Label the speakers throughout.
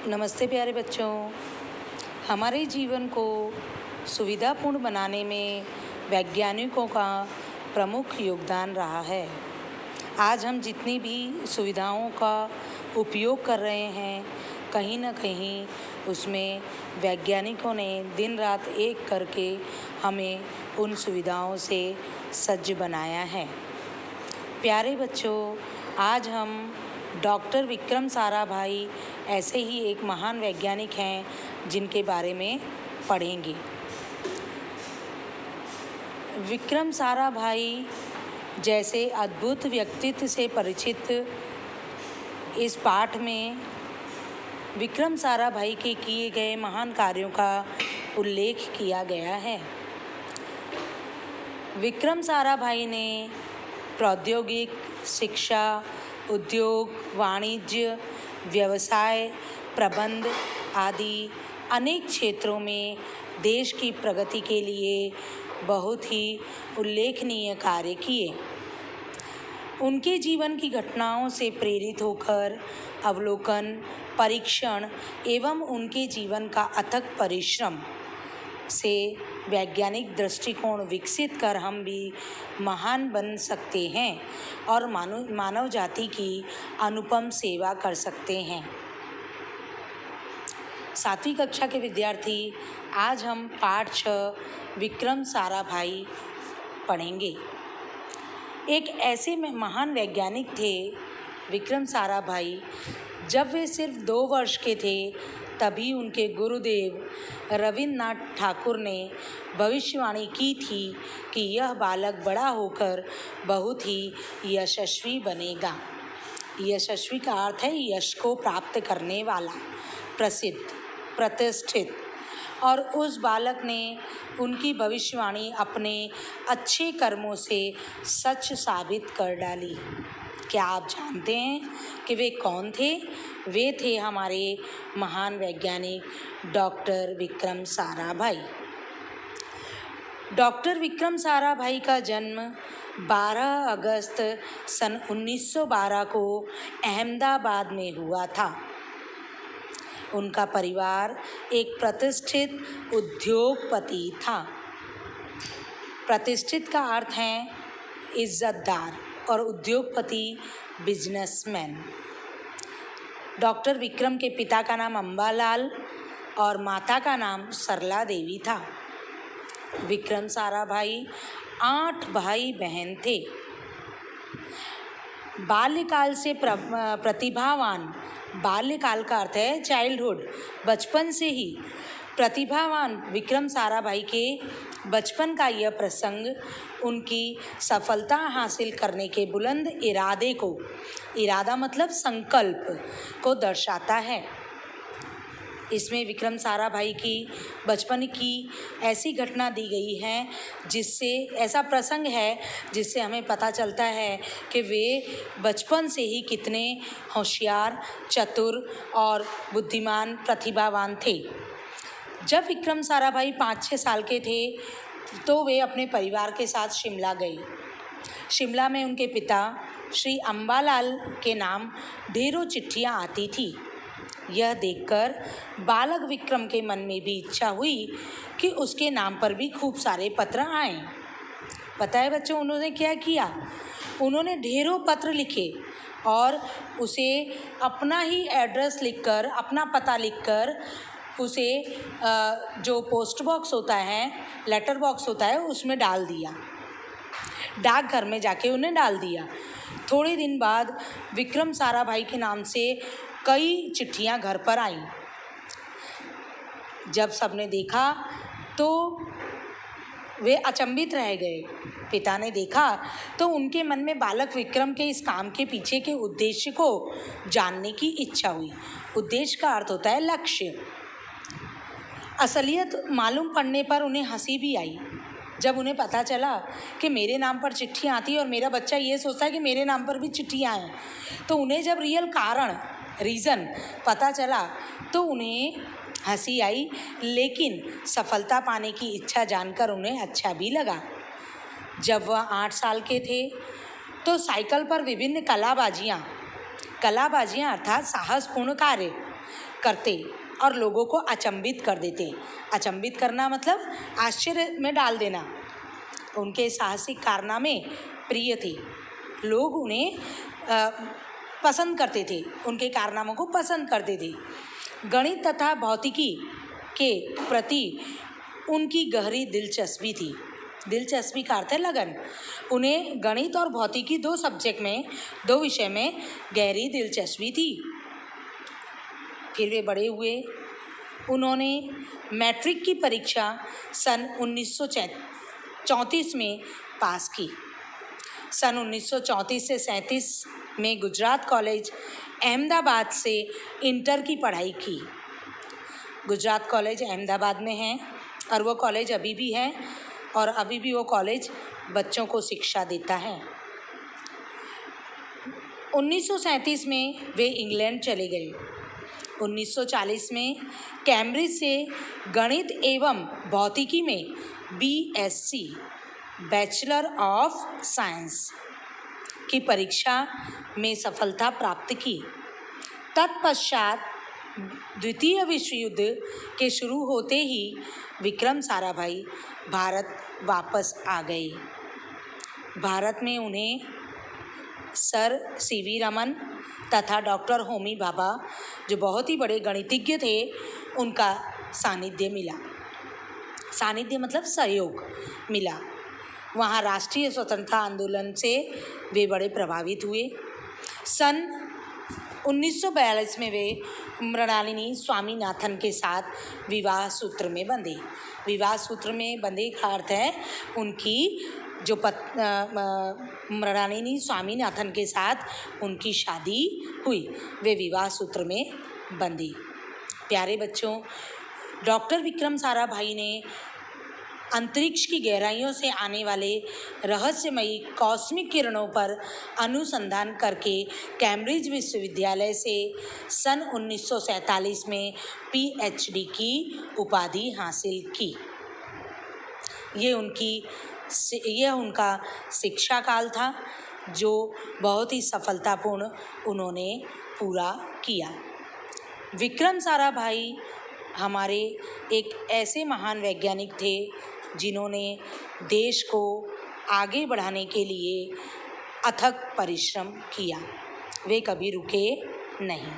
Speaker 1: नमस्ते प्यारे बच्चों। हमारे जीवन को सुविधापूर्ण बनाने में वैज्ञानिकों का प्रमुख योगदान रहा है। आज हम जितनी भी सुविधाओं का उपयोग कर रहे हैं, कहीं ना कहीं उसमें वैज्ञानिकों ने दिन रात एक करके हमें उन सुविधाओं से सज्ज बनाया है। प्यारे बच्चों, आज हम डॉक्टर विक्रम साराभाई ऐसे ही एक महान वैज्ञानिक हैं जिनके बारे में पढ़ेंगे। विक्रम साराभाई जैसे अद्भुत व्यक्तित्व से परिचित इस पाठ में विक्रम साराभाई के किए गए महान कार्यों का उल्लेख किया गया है। विक्रम साराभाई ने प्रौद्योगिक, शिक्षा, उद्योग, वाणिज्य, व्यवसाय, प्रबंध आदि अनेक क्षेत्रों में देश की प्रगति के लिए बहुत ही उल्लेखनीय कार्य किए। उनके जीवन की घटनाओं से प्रेरित होकर अवलोकन, परीक्षण एवं उनके जीवन का अथक परिश्रम से वैज्ञानिक दृष्टिकोण विकसित कर हम भी महान बन सकते हैं और मानव जाति की अनुपम सेवा कर सकते हैं। 7वीं कक्षा के विद्यार्थी, आज हम पाठ 6 विक्रम साराभाई पढ़ेंगे। एक ऐसे महान वैज्ञानिक थे विक्रम साराभाई। जब वे सिर्फ 2 वर्ष के थे तभी उनके गुरुदेव रविन्द्रनाथ ठाकुर ने भविष्यवाणी की थी कि यह बालक बड़ा होकर बहुत ही यशस्वी बनेगा। यशस्वी का अर्थ है यश को प्राप्त करने वाला, प्रसिद्ध, प्रतिष्ठित। और उस बालक ने उनकी भविष्यवाणी अपने अच्छे कर्मों से सच साबित कर डाली। क्या आप जानते हैं कि वे कौन थे? वे थे हमारे महान वैज्ञानिक डॉक्टर विक्रम साराभाई। डॉक्टर विक्रम साराभाई का जन्म 12 अगस्त सन 1912 को अहमदाबाद में हुआ था। उनका परिवार एक प्रतिष्ठित उद्योगपति था। प्रतिष्ठित का अर्थ है इज्जतदार और उद्योगपति बिजनेसमैन। डॉक्टर विक्रम के पिता का नाम अंबालाल और माता का नाम सरला देवी था। विक्रम साराभाई 8 भाई बहन थे। बाल्यकाल से प्रतिभावान, बाल्यकाल का अर्थ है चाइल्डहुड, बचपन से ही प्रतिभावान विक्रम साराभाई के बचपन का यह प्रसंग उनकी सफलता हासिल करने के बुलंद इरादे को, इरादा मतलब संकल्प को दर्शाता है। इसमें विक्रम साराभाई की बचपन की ऐसी घटना दी गई है जिससे, ऐसा प्रसंग है जिससे हमें पता चलता है कि वे बचपन से ही कितने होशियार, चतुर और बुद्धिमान, प्रतिभावान थे। जब विक्रम साराभाई 5-6 साल के थे तो वे अपने परिवार के साथ शिमला गए। शिमला में उनके पिता श्री अंबालाल के नाम ढेरों चिट्ठियाँ आती थी। यह देखकर बालक विक्रम के मन में भी इच्छा हुई कि उसके नाम पर भी खूब सारे पत्र आएं। पता है बच्चों, उन्होंने क्या किया? उन्होंने ढेरों पत्र लिखे और उसे अपना ही एड्रेस लिखकर, अपना पता लिखकर उसे जो पोस्ट बॉक्स होता है, लेटर बॉक्स होता है, उसमें डाल दिया। डाकघर में जाके उन्हें डाल दिया। थोड़े दिन बाद विक्रम साराभाई के नाम से कई चिट्ठियां घर पर आईं। जब सबने देखा तो वे अचंभित रह गए। पिता ने देखा तो उनके मन में बालक विक्रम के इस काम के पीछे के उद्देश्य को जानने की इच्छा हुई। उद्देश्य का अर्थ होता है लक्ष्य। असलियत मालूम पड़ने पर उन्हें हंसी भी आई। जब उन्हें पता चला कि मेरे नाम पर चिट्ठियाँ आती और मेरा बच्चा ये सोचता है कि मेरे नाम पर भी चिट्ठियाँ आएँ, तो उन्हें जब रियल कारण, रीज़न पता चला तो उन्हें हंसी आई, लेकिन सफलता पाने की इच्छा जानकर उन्हें अच्छा भी लगा। जब वह 8 साल के थे तो साइकिल पर विभिन्न कलाबाजियाँ अर्थात साहसपूर्ण कार्य करते और लोगों को अचंभित कर देते। अचंभित करना मतलब आश्चर्य में डाल देना। उनके साहसिक कारनामे प्रिय थे, लोग उन्हें पसंद करते थे, उनके कारनामों को पसंद करते थे। गणित तथा भौतिकी के प्रति उनकी गहरी दिलचस्पी थी। दिलचस्पी का अर्थ है लगन। उन्हें गणित और भौतिकी दो विषय में गहरी दिलचस्पी थी। फिर वे बड़े हुए। उन्होंने मैट्रिक की परीक्षा सन 1934 में पास की। सन 1934 से 37 में गुजरात कॉलेज अहमदाबाद से इंटर की पढ़ाई की। गुजरात कॉलेज अहमदाबाद में है और वो कॉलेज अभी भी है और अभी भी वो कॉलेज बच्चों को शिक्षा देता है। 1937 में वे इंग्लैंड चले गए। 1940 में कैम्ब्रिज से गणित एवं भौतिकी में BSc बैचलर ऑफ साइंस की परीक्षा में सफलता प्राप्त की। तत्पश्चात द्वितीय विश्व युद्ध के शुरू होते ही विक्रम साराभाई भारत वापस आ गए। भारत में उन्हें सर CV रमन तथा डॉक्टर होमी भाभा, जो बहुत ही बड़े गणितज्ञ थे, उनका सानिध्य मिला। सानिध्य मतलब सहयोग मिला। वहाँ राष्ट्रीय स्वतंत्रता आंदोलन से वे बड़े प्रभावित हुए। सन 1942 में वे मृणालिनी स्वामीनाथन के साथ विवाह सूत्र में बंधे। विवाह सूत्र में बंधे का अर्थ है उनकी जो मृणालिनी स्वामीनाथन के साथ उनकी शादी हुई, वे विवाह सूत्र में बंधी। प्यारे बच्चों, डॉक्टर विक्रम साराभाई ने अंतरिक्ष की गहराइयों से आने वाले रहस्यमयी कॉस्मिक किरणों पर अनुसंधान करके कैम्ब्रिज विश्वविद्यालय से सन 1947 में PhD की उपाधि हासिल की। यह उनका शिक्षा काल था जो बहुत ही सफलतापूर्ण उन्होंने पूरा किया। विक्रम साराभाई हमारे एक ऐसे महान वैज्ञानिक थे जिन्होंने देश को आगे बढ़ाने के लिए अथक परिश्रम किया। वे कभी रुके नहीं।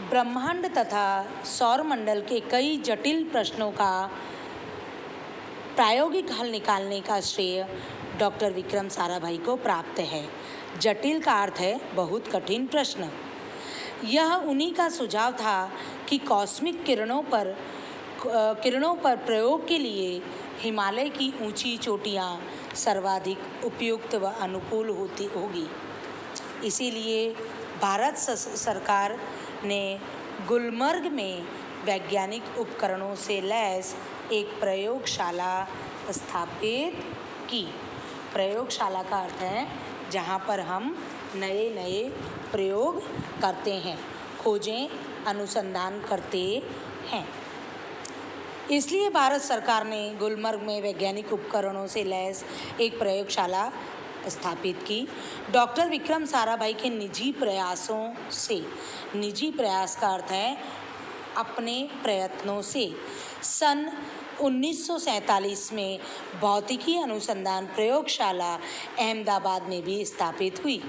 Speaker 1: ब्रह्मांड तथा सौरमंडल के कई जटिल प्रश्नों का प्रायोगिक हल निकालने का श्रेय डॉक्टर विक्रम साराभाई को प्राप्त है। जटिल का अर्थ है बहुत कठिन प्रश्न। यह उन्हीं का सुझाव था कि कॉस्मिक किरणों पर प्रयोग के लिए हिमालय की ऊंची चोटियां सर्वाधिक उपयुक्त व अनुकूल होगी। इसीलिए भारत सरकार ने गुलमर्ग में वैज्ञानिक उपकरणों से लैस एक प्रयोगशाला स्थापित की। प्रयोगशाला का अर्थ है जहाँ पर हम नए नए प्रयोग करते हैं, खोजें, अनुसंधान करते हैं। इसलिए भारत सरकार ने गुलमर्ग में वैज्ञानिक उपकरणों से लैस एक प्रयोगशाला स्थापित की। डॉक्टर विक्रम साराभाई के निजी प्रयास का अर्थ है अपने प्रयत्नों से सन 1947 में भौतिकी अनुसंधान प्रयोगशाला अहमदाबाद में भी स्थापित हुई,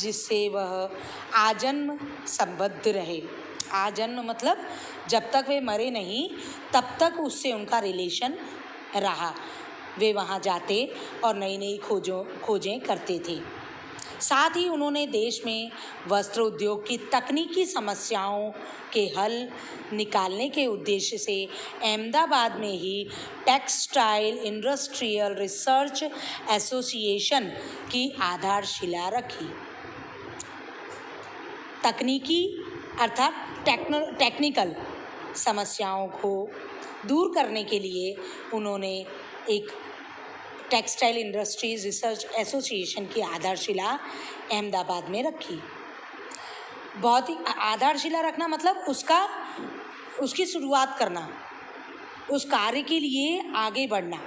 Speaker 1: जिससे वह आजन्म संबद्ध रहे। आजन्म मतलब जब तक वे मरे नहीं तब तक उससे उनका रिलेशन रहा। वे वहाँ जाते और नई नई खोजें करते थे। साथ ही उन्होंने देश में वस्त्र उद्योग की तकनीकी समस्याओं के हल निकालने के उद्देश्य से अहमदाबाद में ही टेक्सटाइल इंडस्ट्रियल रिसर्च एसोसिएशन की आधारशिला रखी। तकनीकी अर्थात टेक्निकल समस्याओं को दूर करने के लिए उन्होंने एक टेक्सटाइल इंडस्ट्रीज रिसर्च एसोसिएशन की आधारशिला अहमदाबाद में रखी। बहुत ही आधारशिला रखना मतलब उसकी शुरुआत करना, उस कार्य के लिए आगे बढ़ना।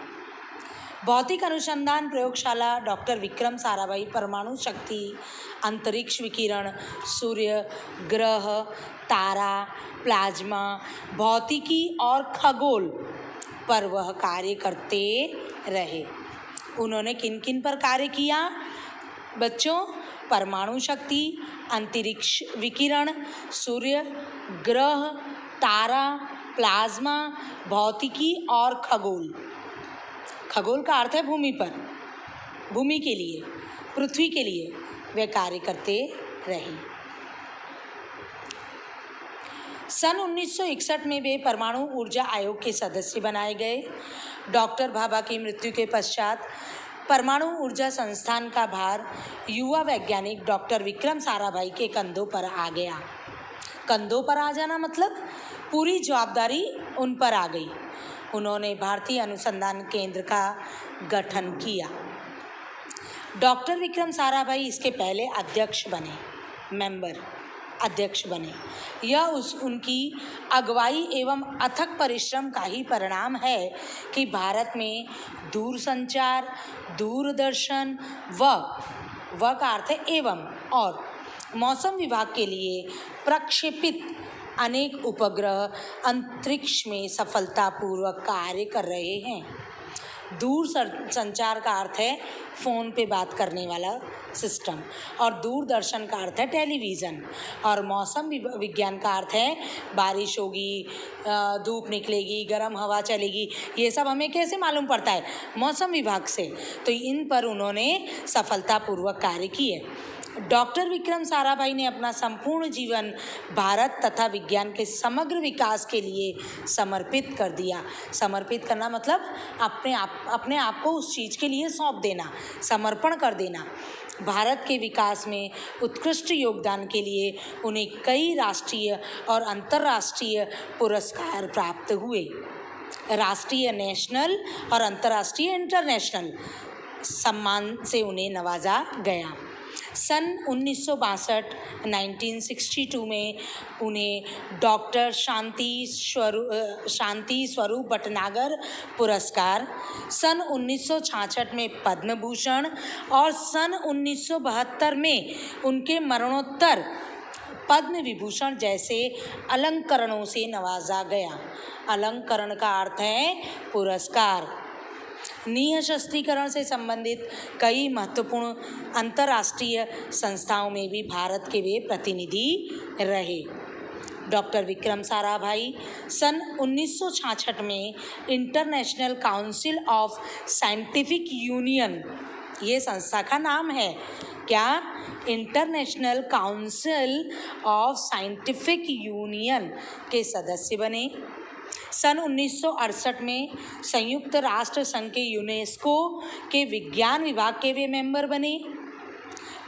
Speaker 1: भौतिक अनुसंधान प्रयोगशाला डॉक्टर विक्रम साराभाई परमाणु शक्ति, अंतरिक्ष विकिरण, सूर्य, ग्रह, तारा, प्लाज्मा, भौतिकी और खगोल पर वह कार्य करते रहे। उन्होंने किन किन पर कार्य किया बच्चों? परमाणु शक्ति, अंतरिक्ष विकिरण, सूर्य, ग्रह, तारा, प्लाज्मा, भौतिकी और खगोल। खगोल का अर्थ है भूमि पर, भूमि के लिए, पृथ्वी के लिए वे कार्य करते रहे। सन 1961 में वे परमाणु ऊर्जा आयोग के सदस्य बनाए गए। डॉक्टर भाभा की मृत्यु के पश्चात परमाणु ऊर्जा संस्थान का भार युवा वैज्ञानिक डॉक्टर विक्रम साराभाई के कंधों पर आ गया। कंधों पर आ जाना मतलब पूरी जवाबदारी उन पर आ गई। उन्होंने भारतीय अनुसंधान केंद्र का गठन किया। डॉक्टर विक्रम साराभाई इसके पहले अध्यक्ष बने। यह उनकी अगुवाई एवं अथक परिश्रम का ही परिणाम है कि भारत में दूरसंचार, दूरदर्शन व का अर्थ है एवं और मौसम विभाग के लिए प्रक्षेपित अनेक उपग्रह अंतरिक्ष में सफलतापूर्वक कार्य कर रहे हैं। दूर संचार का अर्थ है फ़ोन पे बात करने वाला सिस्टम, और दूरदर्शन का अर्थ है टेलीविज़न, और मौसम विज्ञान का अर्थ है बारिश होगी, धूप निकलेगी, गर्म हवा चलेगी। ये सब हमें कैसे मालूम पड़ता है? मौसम विभाग से। तो इन पर उन्होंने सफलतापूर्वक कार्य किए। डॉक्टर विक्रम साराभाई ने अपना संपूर्ण जीवन भारत तथा विज्ञान के समग्र विकास के लिए समर्पित कर दिया। समर्पित करना मतलब अपने आप को उस चीज़ के लिए सौंप देना, समर्पण कर देना। भारत के विकास में उत्कृष्ट योगदान के लिए उन्हें कई राष्ट्रीय और अंतर्राष्ट्रीय पुरस्कार प्राप्त हुए। राष्ट्रीय, नेशनल और अंतर्राष्ट्रीय इंटरनेशनल सम्मान से उन्हें नवाजा गया। सन 1962 में उन्हें डॉक्टर शांति स्वरूप भटनागर पुरस्कार, सन 1966 में पद्म भूषण और सन 1972 में उनके मरणोत्तर पद्म विभूषण जैसे अलंकरणों से नवाजा गया। अलंकरण का अर्थ है पुरस्कार। निःशस्त्रीकरण से संबंधित कई महत्वपूर्ण अंतर्राष्ट्रीय संस्थाओं में भी भारत के वे प्रतिनिधि रहे। डॉक्टर विक्रम साराभाई सन 1966 में international council of scientific union, ये संस्था का नाम है क्या? International council of scientific union के सदस्य बने। सन 1968 में संयुक्त राष्ट्र संघ के यूनेस्को के विज्ञान विभाग के वे मेंबर बने।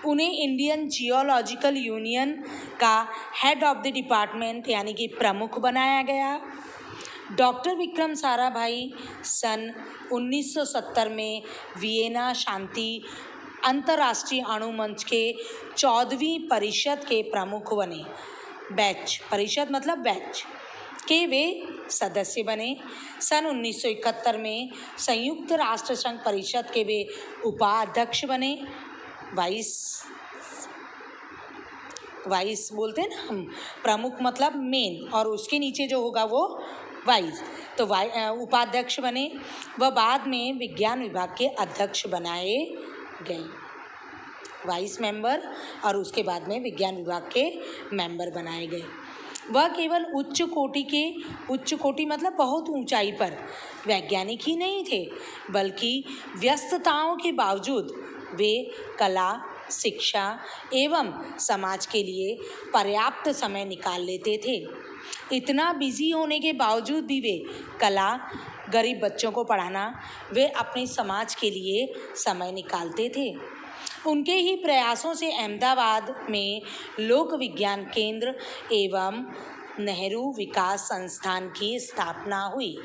Speaker 1: उन्हें इंडियन जियोलॉजिकल यूनियन का हेड ऑफ द डिपार्टमेंट यानी कि प्रमुख बनाया गया। डॉक्टर विक्रम साराभाई सन 1970 में वियना शांति अंतर्राष्ट्रीय अणु मंच के 14वीं परिषद के प्रमुख बने। बैच, परिषद मतलब बैच के वे सदस्य बने। सन 1971 में संयुक्त राष्ट्र संघ परिषद के वे उपाध्यक्ष बने। वाइस बोलते हैं ना हम, प्रमुख मतलब मेन, और उसके नीचे जो होगा वो वाइस, तो उपाध्यक्ष बने। वह बाद में विज्ञान विभाग के अध्यक्ष बनाए गए, वाइस मेंबर, और उसके बाद में विज्ञान विभाग के मेंबर बनाए गए। वह केवल उच्च कोटि मतलब बहुत ऊंचाई पर वैज्ञानिक ही नहीं थे, बल्कि व्यस्तताओं के बावजूद वे कला, शिक्षा एवं समाज के लिए पर्याप्त समय निकाल लेते थे। इतना बिजी होने के बावजूद भी वे कला, गरीब बच्चों को पढ़ाना, वे अपने समाज के लिए समय निकालते थे। उनके ही प्रयासों से अहमदाबाद में लोक विज्ञान केंद्र एवं नेहरू विकास संस्थान की स्थापना हुई।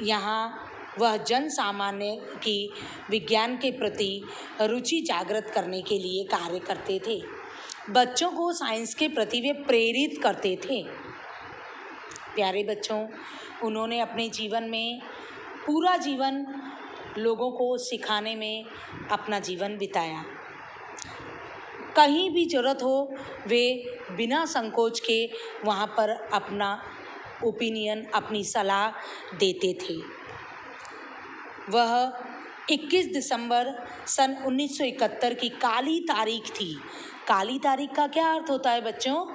Speaker 1: यहाँ वह जन सामान्य की विज्ञान के प्रति रुचि जागृत करने के लिए कार्य करते थे। बच्चों को साइंस के प्रति वे प्रेरित करते थे। प्यारे बच्चों, उन्होंने अपने जीवन में पूरा जीवन लोगों को सिखाने में अपना जीवन बिताया। कहीं भी ज़रूरत हो वे बिना संकोच के वहाँ पर अपना ओपिनियन, अपनी सलाह देते थे। वह 21 दिसंबर सन 1971 की काली तारीख थी। काली तारीख का क्या अर्थ होता है बच्चों?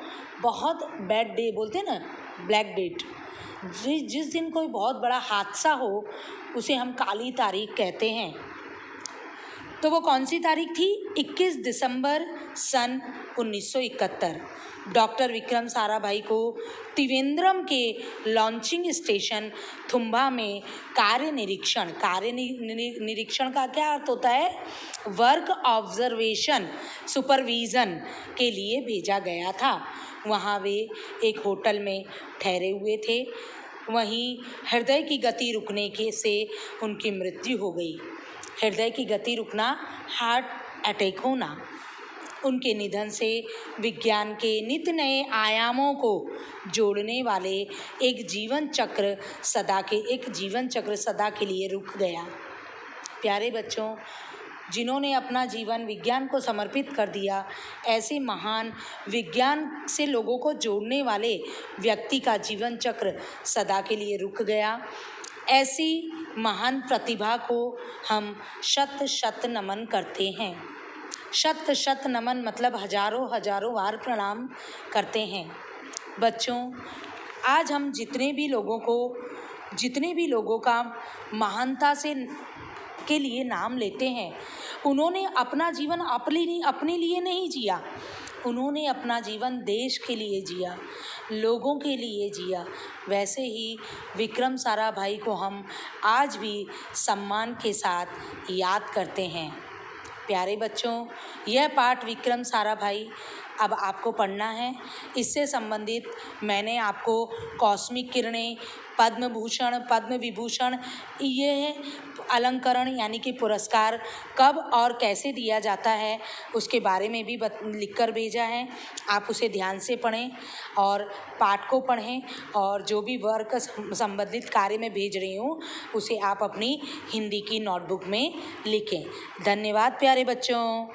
Speaker 1: बहुत बैड डे बोलते हैं ना, ब्लैक डेट। जिस दिन कोई बहुत बड़ा हादसा हो उसे हम काली तारीख कहते हैं। तो वो कौन सी तारीख थी? 21 दिसंबर सन 1971। डॉक्टर विक्रम साराभाई को त्रिवेंद्रम के लॉन्चिंग स्टेशन थुम्बा में कार्य निरीक्षण का क्या अर्थ होता है? वर्क ऑब्जर्वेशन सुपरविज़न के लिए भेजा गया था। वहाँ वे एक होटल में ठहरे हुए थे। वहीं हृदय की गति रुकने से उनकी मृत्यु हो गई। हृदय की गति रुकना, हार्ट अटैक होना। उनके निधन से विज्ञान के नित्य नए आयामों को जोड़ने वाले एक जीवन चक्र सदा के लिए रुक गया। प्यारे बच्चों, जिन्होंने अपना जीवन विज्ञान को समर्पित कर दिया, ऐसे महान विज्ञान से लोगों को जोड़ने वाले व्यक्ति का जीवन चक्र सदा के लिए रुक गया। ऐसी महान प्रतिभा को हम शत शत नमन करते हैं। शत शत नमन मतलब हजारों हजारों बार प्रणाम करते हैं। बच्चों, आज हम जितने भी लोगों का महानता से के लिए नाम लेते हैं, उन्होंने अपना जीवन अपने लिए नहीं जिया। उन्होंने अपना जीवन देश के लिए जिया, लोगों के लिए जिया। वैसे ही विक्रम साराभाई को हम आज भी सम्मान के साथ याद करते हैं। प्यारे बच्चों, यह पाठ विक्रम साराभाई अब आपको पढ़ना है। इससे संबंधित मैंने आपको कॉस्मिक किरणें, पद्म भूषण, पद्म विभूषण, ये अलंकरण यानी कि पुरस्कार कब और कैसे दिया जाता है उसके बारे में भी लिखकर भेजा है। आप उसे ध्यान से पढ़ें और पाठ को पढ़ें, और जो भी वर्क संबंधित कार्य में भेज रही हूँ उसे आप अपनी हिंदी की नोटबुक में लिखें। धन्यवाद प्यारे बच्चों।